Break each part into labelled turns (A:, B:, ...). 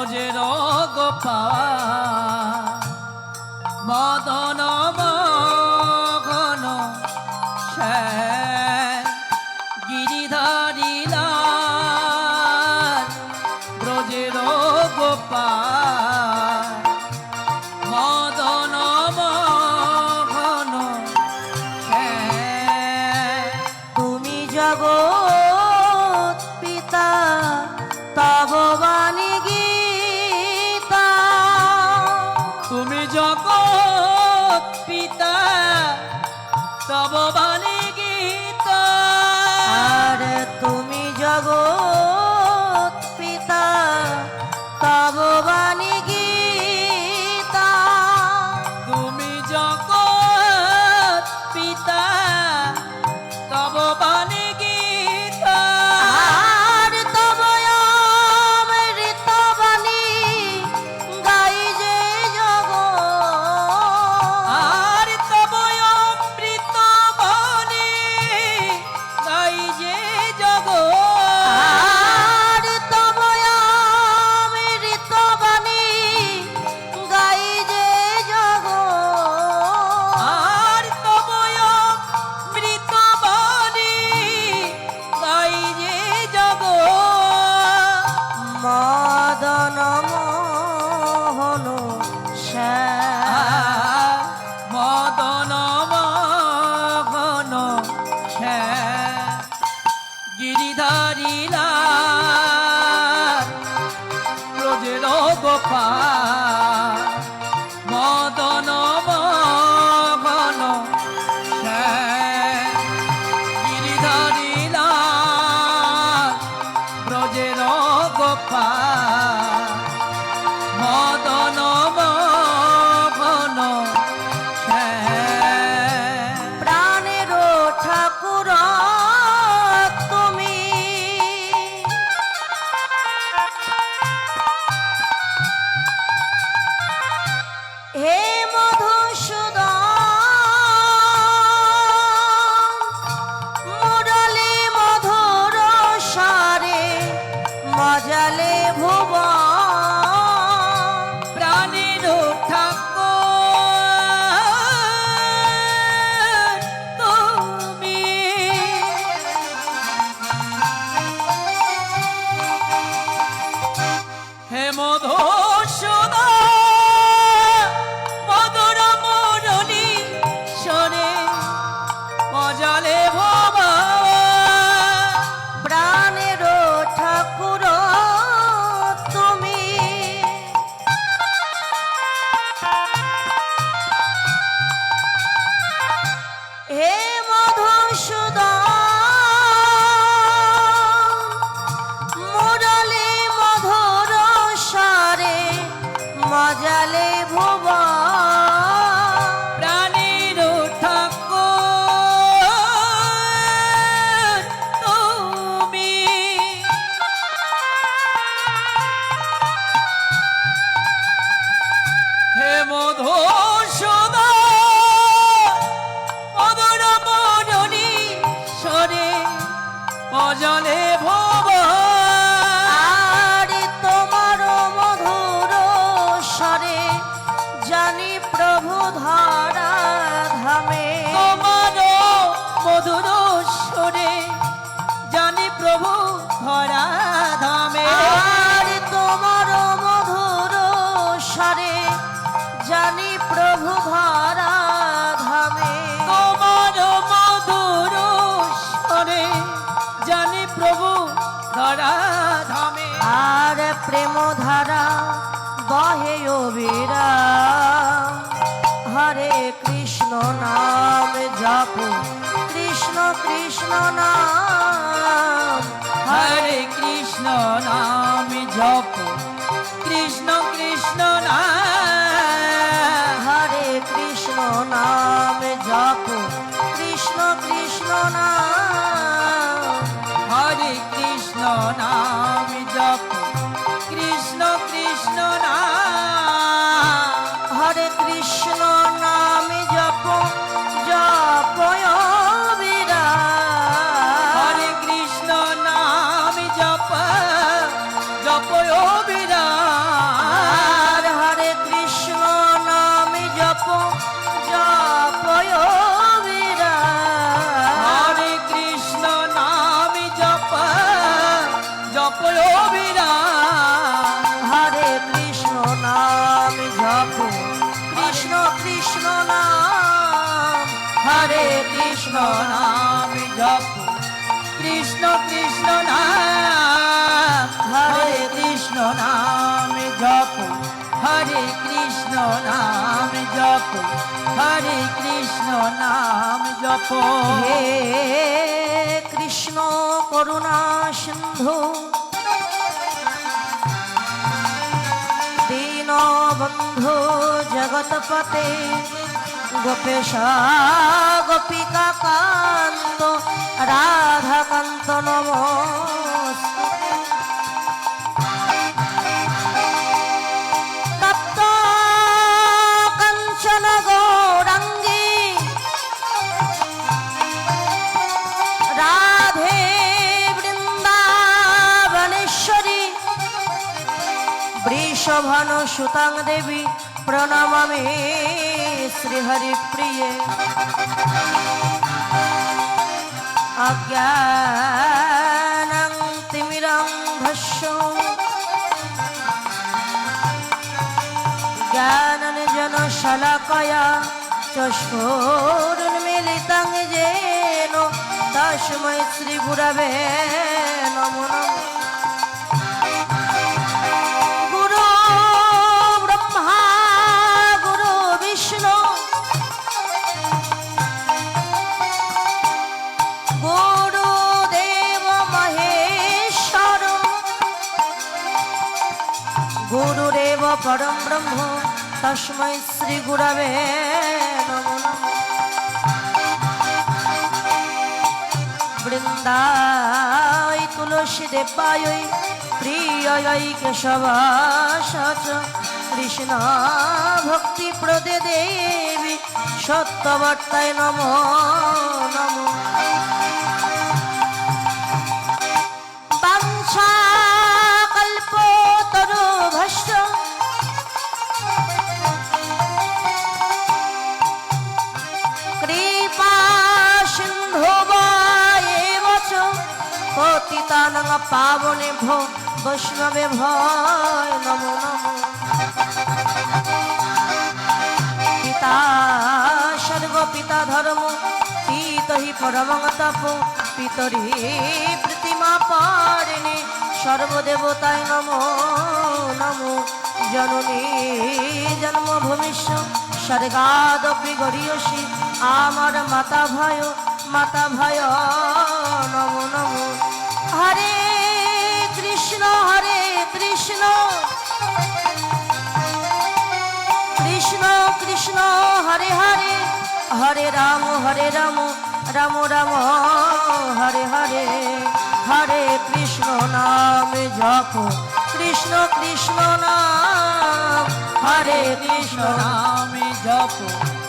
A: ব্রজের গোপাল মদন মগন শ্যাম গিরিধারী লাল ব্রজের গোপাল মদন মগন শ্যাম।
B: তুমি জগৎ পিতা তব বাণী গীতা,
A: তুমি জগৎ পিতা তব বাণী গীতা,
B: আর তুমি জগৎ পিতা তব বাণী গীতা,
A: তুমি জগৎ পিতা তব বাণী গীতা,
B: আর তব অমৃত বাণী গাই যে জগৎ,
A: আর তব অমৃত বাণী গাই যে জগৎ,
B: আর তব অমৃত বাণী গাই যে জগৎ,
A: আর তব অমৃত বাণী গাই যে জগৎ।
B: মদন মোহন শ্যাম
A: মদন মগন শ্যাম গিরিধারী লাল ব্রজের গোপাল মদন মগন শ্যাম গিরিধারী লাল ব্রজের গোপাল মদন মগন শ্যাম।
B: প্রাণের ঠাকুর তুমি, হে মধুসূদন মুরলী মধুর সারে মজালে ভুবন,
A: প্রাণীর ঠাকুর তুমি, হে মধুসূদন মধুর মুরলী শোনে মজালে ভুবন,
B: প্রাণের ঠাকুর তুমি, হে মধুসূদন মুরলী মধুর সারে মজালে ভুবন,
A: প্রাণীর ঠাকুর তুমি, হে মধুসূদন মধুর মুরলী শোনে মজালে ভুবন,
B: আর তোমার মধুর স্বরে জানি প্রভু ধরা ধামে,
A: তোমার মধুর সুরে জানি প্রভু ধরা ধামে,
B: আর তোমার মধুর স্বরে জানি প্রভু ধরা ধামে,
A: তোমার মধুর সুরে জানি প্রভু ধরা ধামে,
B: আর প্রেম ধারা বহে অবিরাম, হরে কৃষ্ণ নাম জপ কৃষ্ণ কৃষ্ণ নাম,
A: হরে কৃষ্ণ নাম জপ কৃষ্ণ কৃষ্ণ নাম,
B: হরে কৃষ্ণ নাম জপ কৃষ্ণ কৃষ্ণ নাম,
A: হরে কৃষ্ণ নাম জপ কৃষ্ণ কৃষ্ণ নাম,
B: হরে কৃষ্ণ নাম জপ জপ অবিরাম,
A: হরে কৃষ্ণ নাম জপ জপ অবিরাম, জপ অবিরাম
B: হরে কৃষ্ণ নাম জপ কৃষ্ণ কৃষ্ণ নাম
A: হরে কৃষ্ণ নাম জপ কৃষ্ণ কৃষ্ণ নাম হরে কৃষ্ণ নাম জপ হরে কৃষ্ণ নাম জপ হরে কৃষ্ণ নাম জপ
B: হে কৃষ্ণ করুণা সিন্ধু দীনবন্ধু জগৎপতে গোপেশ গোপিকা কান্ত রাধাকান্ত নমস্তে তপ্ত কাঞ্চন গৌরাঙ্গী রাধে বৃন্দাবনেশ্বরী বৃষভানু সুতাং দেবী প্রণমামি শ্রীহরি প্রিয়ে অজ্ঞানং তিমিরং ভস্য জ্ঞানাঞ্জন শলাকয়া চক্ষুरुन्मीलितं येन তস্मै শ্রী গুরবে নমো নমঃ গুরু ব্রহ্মা গুরু বিষ্ণু গুরুদেব মহেশ্বর গুরুদেব পরম ব্রহ্ম তস্मै শ্রী গুরবে নমো নমঃ বৃন্দায় তুলসী দেবায় প্রিয় কেশবাস কৃষ্ণ ভক্তি প্রদে দেবী সত্যবর্তায় নমো নমো বাঞ্ছা কল্পতরুভ্যশ্চ কৃপা সিন্ধুবৈব চ পতিতানাং পাবনেভ্যো বৈষ্ণবেভ্যো নমো নমো পিতা স্বর্গ পিতা ধর্ম পিত হি পরমং তপ পিতরি প্রতিমা পারিণী সর্বদেবতায় নমো নমো জননী জন্মভূমিষ্য স্বর্গাদপি গরীয়সী আমার মাতা ভয় নমো নমো হরে কৃষ্ণ কৃষ্ণ কৃষ্ণ হরে হরে হরে রাম রাম রাম হরে হরে হরে কৃষ্ণ নাম জপ কৃষ্ণ কৃষ্ণ নাম হরে
A: কৃষ্ণ নাম জপ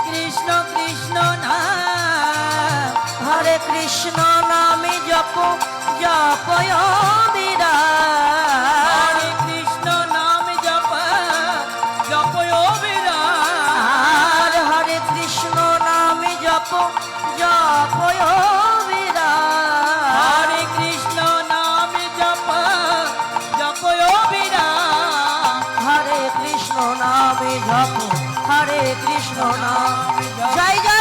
A: কৃষ্ণ কৃষ্ণ নাম
B: হরে কৃষ্ণ নাম জপ জপয় বিরাম
A: হরে কৃষ্ণ নাম জপ জপ অবিরাম
B: হরে কৃষ্ণ নাম জপ জপয় বিরাম
A: হরে কৃষ্ণ নাম জপ জপ অবিরাম
B: হরে কৃষ্ণ নাম জপ হরে কৃষ্ণ নাম জয় জয়